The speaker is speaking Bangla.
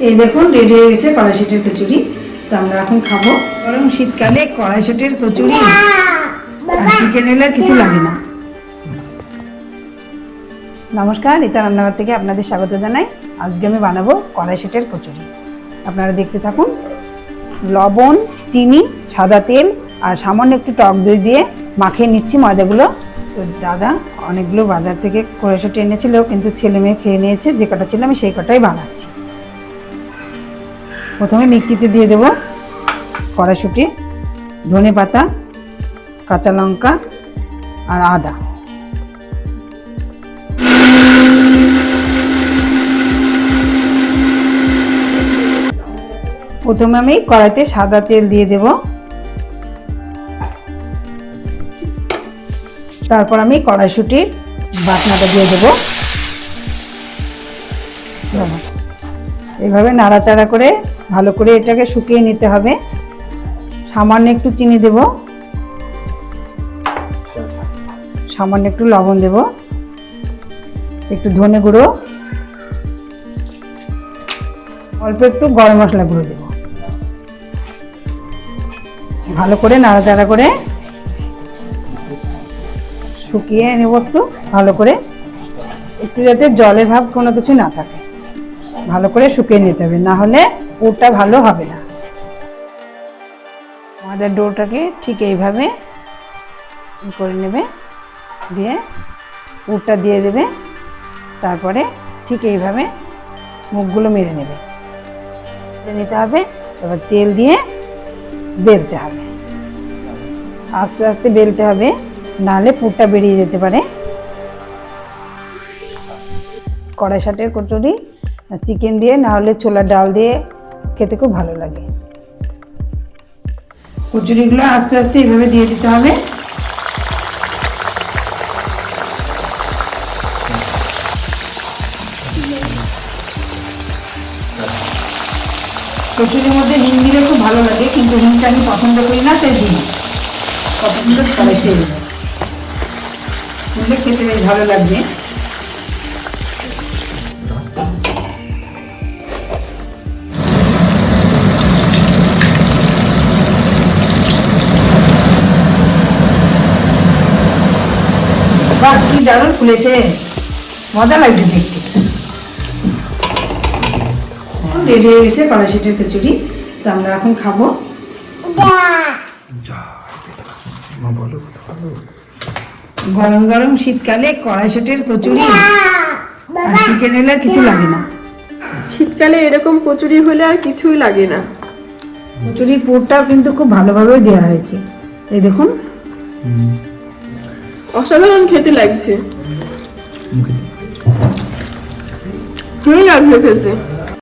এই দেখুন রেডি হয়ে গেছে কড়াইশুঁটির কচুরি। তো আমরা এখন খাবো। গরম শীতকালে কড়াইশুঁটির কচুরি আর চিকেন হলে আর কিছু লাগে না। নমস্কার, রীতা রান্নাঘর থেকে আপনাদের স্বাগত জানাই। আজকে আমি বানাবো কড়াইশুঁটির কচুরি। আপনারা দেখতে থাকুন। লবণ, চিনি, সাদা তেল আর সামান্য একটু টক দই দিয়ে মাখিয়ে নিচ্ছি ময়দাগুলো। তো দাদা অনেকগুলো বাজার থেকে কড়াইশুঁটি এনেছিল, কিন্তু ছেলে মেয়ে খেয়ে নিয়েছে। যে কটা ছিল আমি সেই কটাই বানাচ্ছি। প্রথমে মিক্সিতে দিয়ে দেবো কড়াইশুঁটি, ধনে পাতা, কাঁচা লঙ্কা আর আদা। প্রথমে আমি কড়াইতে সাদা তেল দিয়ে দেব, তারপর আমি কড়াইশুঁটির বাটনাটা দিয়ে দেব। এইভাবে নাড়াচাড়া করে ভালো করে এটাকে শুকিয়ে নিতে হবে। সামান্য একটু চিনি দেব, সামান্য একটু লবণ দেব, একটু ধনে গুঁড়ো, অল্প একটু গরম মশলা গুঁড়ো দেব। ভালো করে নাড়াচাড়া করে শুকিয়ে নেব একটু ভালো করে, একটু যাতে জলের ভাব কোনো কিছু না থাকে। ভালো করে শুকিয়ে নিতে হবে, না হলে পুরটা ভালো হবে না। আমাদের ডোটাকে ঠিক এইভাবে করে নেবে, দিয়ে পুরটা দিয়ে দেবে। তারপরে ঠিক এইভাবে মুখগুলো মেরে নেবে, নিতে হবে। এবার তেল দিয়ে বেলতে হবে, আস্তে আস্তে বেলতে হবে, নাহলে পুরটা বেরিয়ে যেতে পারে। কড়াইশুঁটির কচুরি চিকেন দিয়ে না হলে ছোলার ডাল দিয়ে খেতে খুব ভালো লাগে। কচুরিগুলো আস্তে আস্তে এইভাবে দিয়ে দিতে হবে। কচুরির মধ্যে হিং দিলে খুব ভালো লাগে, কিন্তু হিংটা আমি পছন্দ করি না, তাই দিই। কত সুন্দর কড়াইতে দিলে খেতে বেশ ভালো লাগবে। বাহ, কি দারুণ ফুলেছে, মজা লাগছে দেখতে। রেডি হয়ে গেছে কড়াইশুঁটির কচুরি। তো আমরা এখন খাবো। গরম গরম শীতকালে কড়াইশুঁটির কচুরি আর চিকেন হলে আর কিছু লাগে না। শীতকালে এরকম কচুরি হলে আর কিছুই লাগে না। কচুরির পুরটাও কিন্তু খুব ভালোভাবে দেওয়া হয়েছে। এই দেখুন, অসাধারণ খেতে লাগছে। লাগছে খেতে।